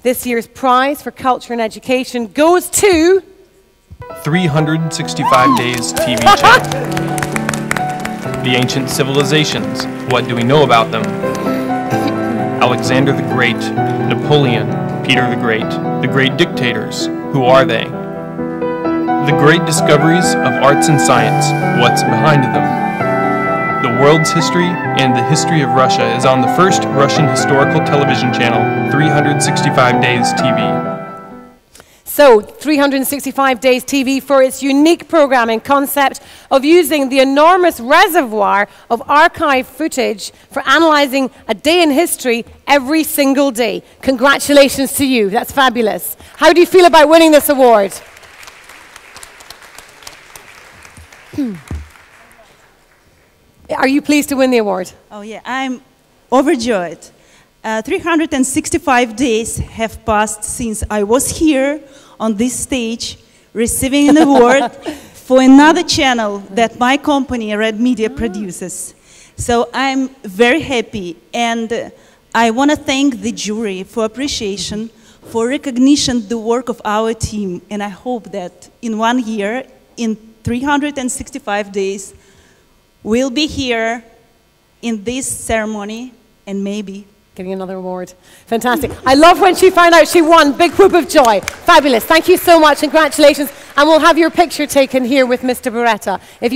This year's prize for culture and education goes to 365 Days TV channel. The Ancient Civilizations. What do we know about them? Alexander the Great, Napoleon, Peter the Great Dictators. Who are they? The Great Discoveries of Arts and Science. What's behind them? The world's history and the history of Russia is on the first Russian historical television channel, 365 Days TV. So, 365 Days TV for its unique programming concept of using the enormous reservoir of archive footage for analysing a day in history every single day. Congratulations to you. That's fabulous. How do you feel about winning this award? Are you pleased to win the award? Oh yeah, I'm overjoyed. 365 days have passed since I was here on this stage receiving an award for another channel that my company, Red Media, produces. So I'm very happy, and I want to thank the jury for appreciation, for recognition the work of our team, and I hope that in 1 year, in 365 days, we'll be here in this ceremony and maybe getting another award. Fantastic. I love when she found out she won. Big whoop of joy. Fabulous. Thank you so much. Congratulations. And we'll have your picture taken here with Mr. Beretta. If you